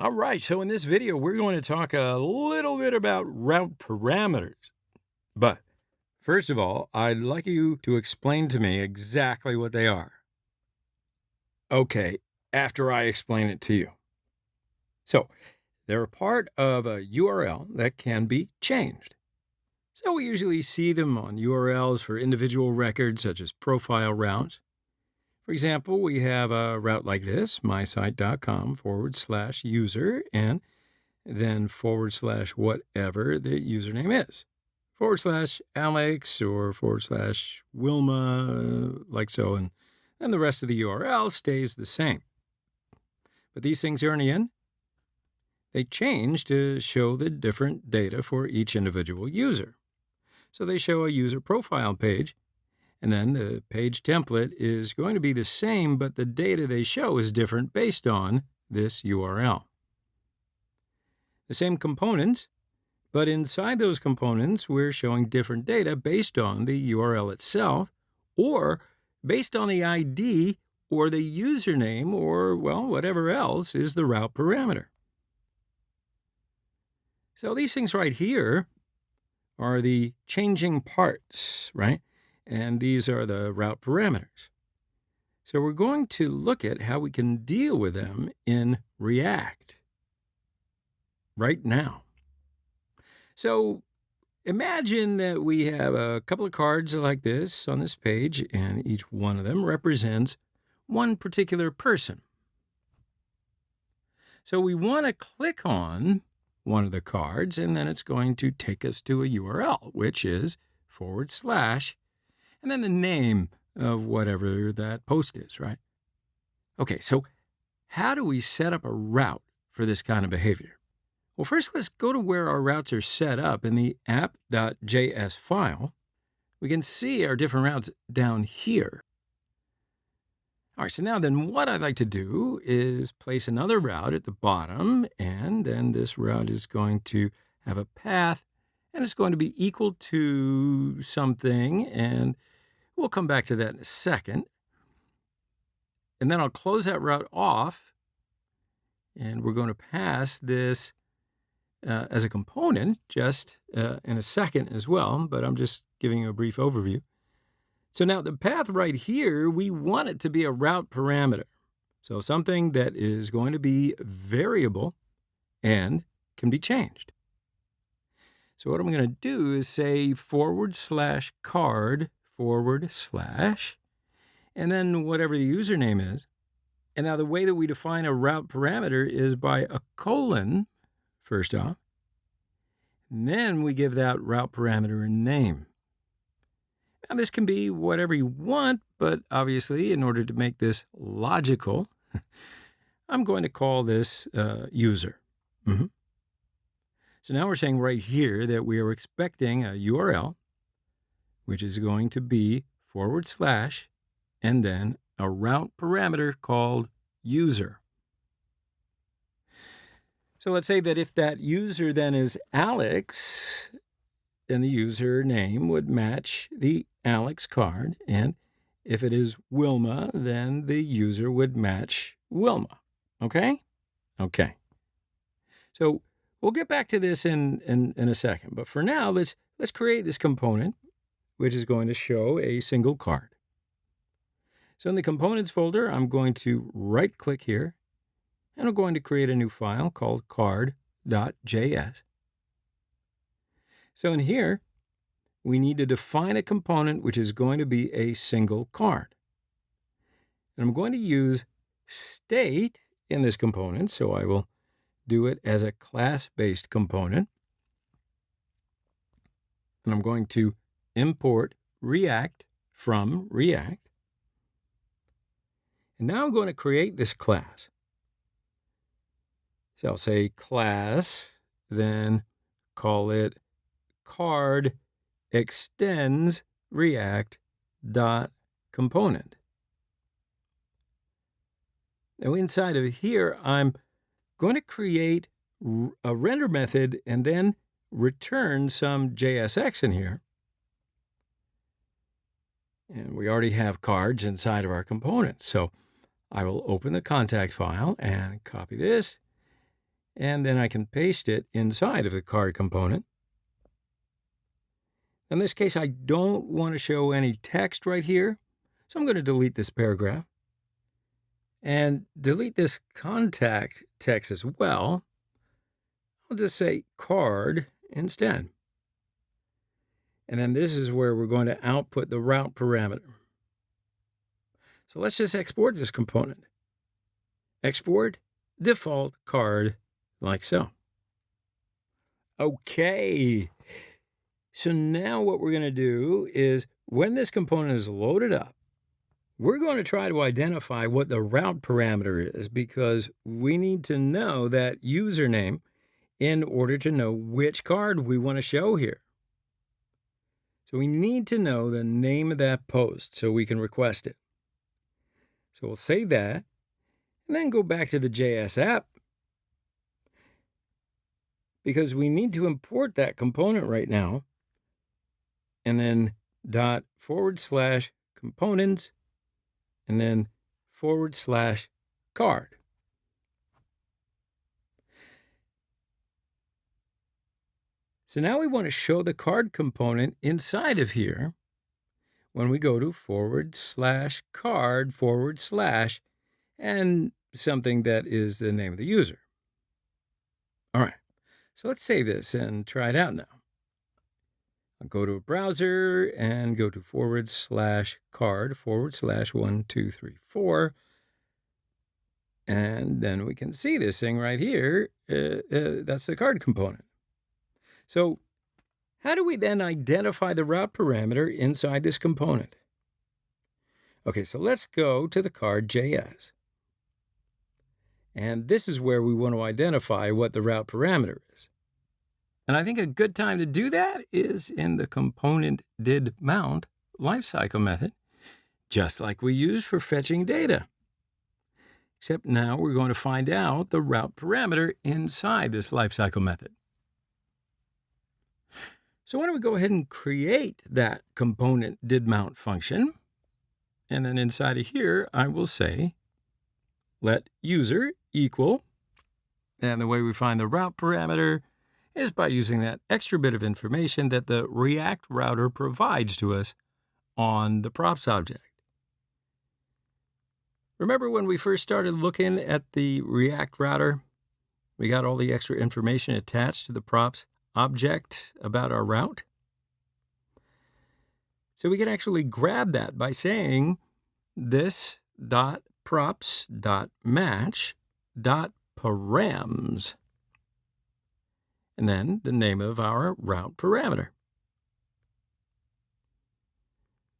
All right, so in this video, we're going to talk a little bit about route parameters. But first of all, I'd like you to explain to me exactly what they are. Okay, after I explain it to you. So, they're a part of a URL that can be changed. So we usually see them on URLs for individual records, such as profile routes. For example, we have a route like this, mysite.com/user, and then / whatever the username is, / Alex or / Wilma, like so, and then the rest of the URL stays the same. But these things here in the end, they change to show the different data for each individual user. So they show a user profile page, and then the page template is going to be the same, but the data they show is different based on this URL. The same components, but inside those components, we're showing different data based on the URL itself, or based on the ID or the username, or, well, whatever else is the route parameter. So these things right here are the changing parts, right? And these are the route parameters. So we're going to look at how we can deal with them in React right now. So imagine that we have a couple of cards like this on this page, and each one of them represents one particular person. So we want to click on one of the cards, and then it's going to take us to a URL, which is / and then the name of whatever that post is, right? Okay, so how do we set up a route for this kind of behavior? Well, first, let's go to where our routes are set up in the app.js file. We can see our different routes down here. All right, so now then what I'd like to do is place another route at the bottom, and then this route is going to have a path, and it's going to be equal to something, and we'll come back to that in a second. And then I'll close that route off, and we're going to pass this as a component just in a second as well, but I'm just giving you a brief overview. So now the path right here, we want it to be a route parameter. So something that is going to be variable and can be changed. So what I'm going to do is say / card / and then whatever the username is. And now the way that we define a route parameter is by a colon, first off. And then we give that route parameter a name. Now this can be whatever you want, but obviously in order to make this logical, I'm going to call this user. So now we're saying right here that we are expecting a URL, which is going to be / and then a route parameter called user. So let's say that if that user then is Alex, then the user name would match the Alex card. And if it is Wilma, then the user would match Wilma. Okay? Okay. So we'll get back to this in a second. But for now, let's create this component, which is going to show a single card. So in the components folder, I'm going to right-click here, and I'm going to create a new file called card.js. So in here, we need to define a component which is going to be a single card. And I'm going to use state in this component, so I will do it as a class-based component. And I'm going to import React from React. And now I'm going to create this class. So I'll say class, then call it card extends React dot component. Now inside of here, I'm going to create a render method and then return some JSX in here. And we already have cards inside of our components. So I will open the contact file and copy this. and then I can paste it inside of the card component. In this case, I don't want to show any text right here, so I'm going to delete this paragraph and delete this contact text as well. I'll just say card instead. And then this is where we're going to output the route parameter. So let's just export this component. Export default card like so. Okay. So now what we're going to do is when this component is loaded up, we're going to try to identify what the route parameter is because we need to know that username in order to know which card we want to show here. So we need to know the name of that post so we can request it. So we'll save that and then go back to the JS app because we need to import that component right now. And then /components and then /card. So now we want to show the card component inside of here when we go to /card/ and something that is the name of the user. All right, so let's save this and try it out now. I'll go to a browser and go to /card/1234. And then we can see this thing right here. That's the card component. So how do we then identify the route parameter inside this component? Okay, so let's go to the card.js. And this is where we want to identify what the route parameter is. And I think a good time to do that is in the component did mount lifecycle method, just like we use for fetching data. Except now we're going to find out the route parameter inside this lifecycle method. So why don't we go ahead and create that component did mount function. And then inside of here, I will say, let user equal. And the way we find the route parameter is by using that extra bit of information that the React router provides to us on the props object. Remember when we first started looking at the React router, we got all the extra information attached to the props object about our route? So we can actually grab that by saying this.props.match.params. And then the name of our route parameter.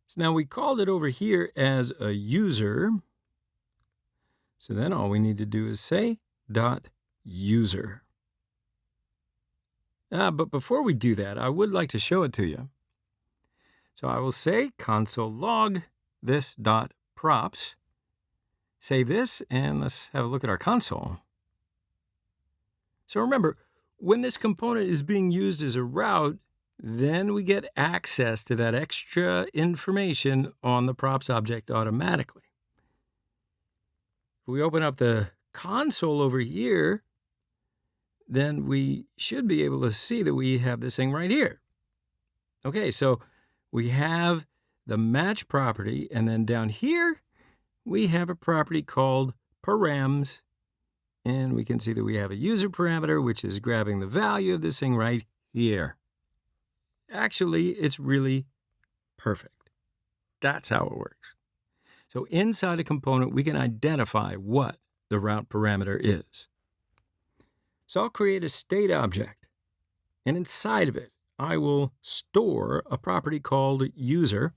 So now we called it over here as a user. So then all we need to do is say .user. But before we do that, I would like to show it to you. So I will say console log this.props. Save this, and let's have a look at our console. So remember, when this component is being used as a route, then we get access to that extra information on the props object automatically. If we open up the console over here, then we should be able to see that we have this thing right here. Okay, so we have the match property, and then down here, we have a property called params. And we can see that we have a user parameter, which is grabbing the value of this thing right here. Actually, it's really perfect. That's how it works. So inside a component, we can identify what the route parameter is. So I'll create a state object. And inside of it, I will store a property called user.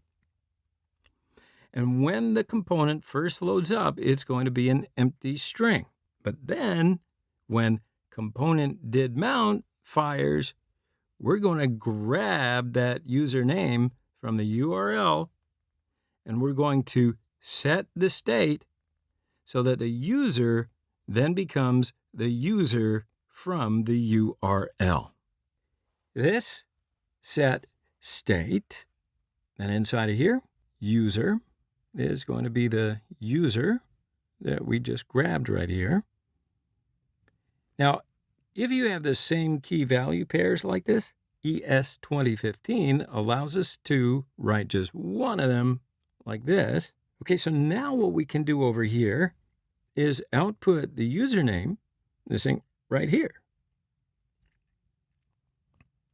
And when the component first loads up, it's going to be an empty string. But then when component did mount fires, we're going to grab that username from the URL and we're going to set the state so that the user then becomes the user from the URL. This set state, and inside of here, user is going to be the user that we just grabbed right here. Now, If you have the same key value pairs like this, ES 2015 allows us to write just one of them like this. Okay, so now what we can do over here is output the username, this thing right here.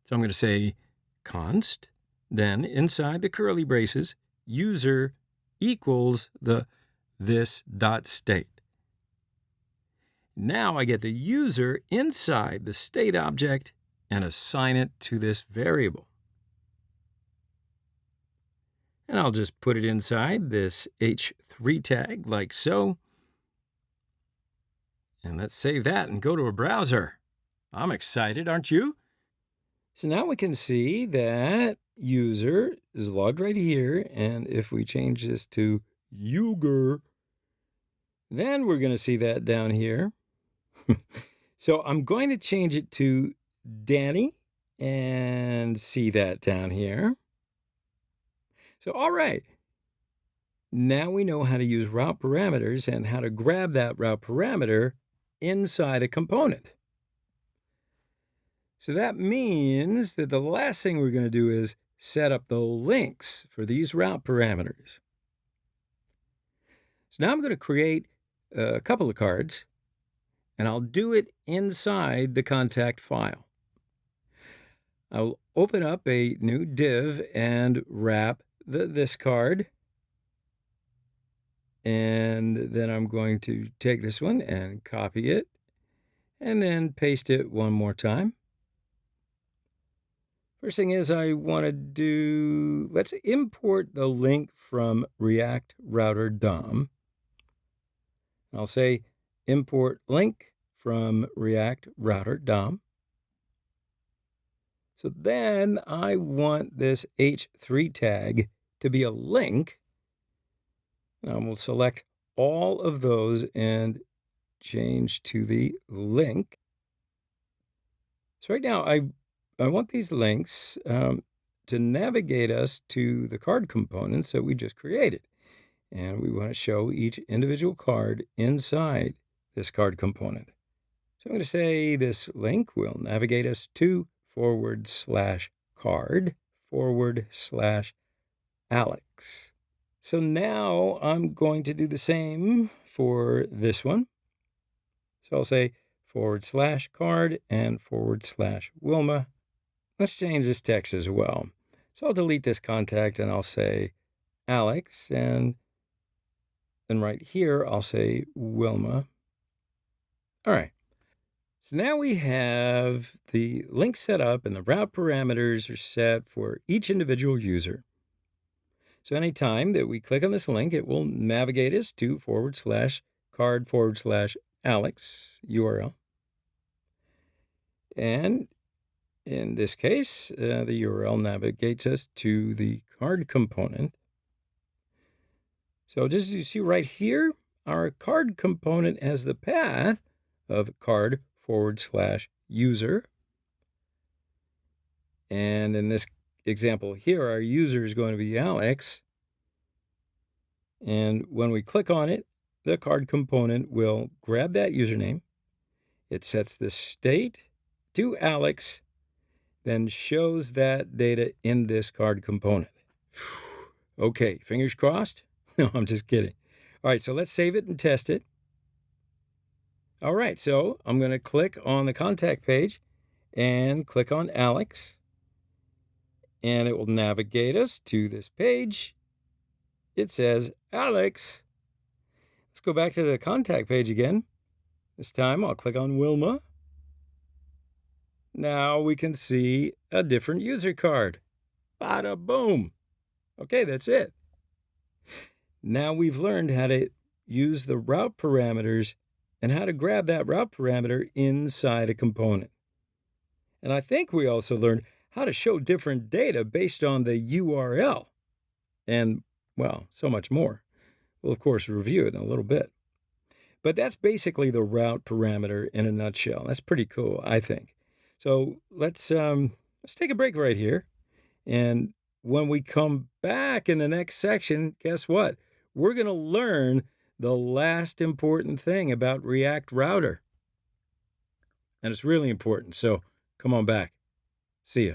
So I'm going to say const, then inside the curly braces, user equals the this.state. Now I get the user inside the state object and assign it to this variable. And I'll just put it inside this h3 tag like so. And let's save that and go to a browser. I'm excited, aren't you? So now we can see that user is logged right here. And if we change this to Uger, then we're going to see that down here. So I'm going to change it to Danny and see that down here. So, all right. Now we know how to use route parameters and how to grab that route parameter inside a component. So that means that the last thing we're going to do is set up the links for these route parameters. So now I'm going to create a couple of cards, and I'll do it inside the contact file. I'll open up a new div and wrap this card. And then I'm going to take this one and copy it and then paste it one more time. First thing is I want to do, let's import the link from React Router DOM. I'll say import link from React Router DOM. So then I want this h3 tag to be a link. And we'll select all of those and change to the link. So right now I want these links to navigate us to the card components that we just created. And we want to show each individual card inside this card component. So I'm going to say this link will navigate us to /card/Alex. So now I'm going to do the same for this one. So I'll say /card and /Wilma. Let's change this text as well. So I'll delete this contact and I'll say Alex, and then right here I'll say Wilma. All right. So now we have the link set up and the route parameters are set for each individual user. So anytime that we click on this link, it will navigate us to /card/Alex URL. And in this case, the URL navigates us to the card component. So just as you see right here, our card component has the path of card/user. And in this example here, our user is going to be Alex. And when we click on it, the card component will grab that username. It sets the state to Alex, then shows that data in this card component. Okay, fingers crossed? No, I'm just kidding. All right, so let's save it and test it. All right, so I'm going to click on the contact page and click on Alex. And it will navigate us to this page. It says Alex. Let's go back to the contact page again. This time I'll click on Wilma. Now we can see a different user card. Bada boom. Okay, that's it. Now we've learned how to use the route parameters and how to grab that route parameter inside a component. And I think we also learned how to show different data based on the URL. And, well, so much more. We'll, of course, review it in a little bit. But that's basically the route parameter in a nutshell. That's pretty cool, I think. So let's take a break right here. And when we come back in the next section, guess what? We're going to learn the last important thing about React Router. and it's really important. So come on back. See ya.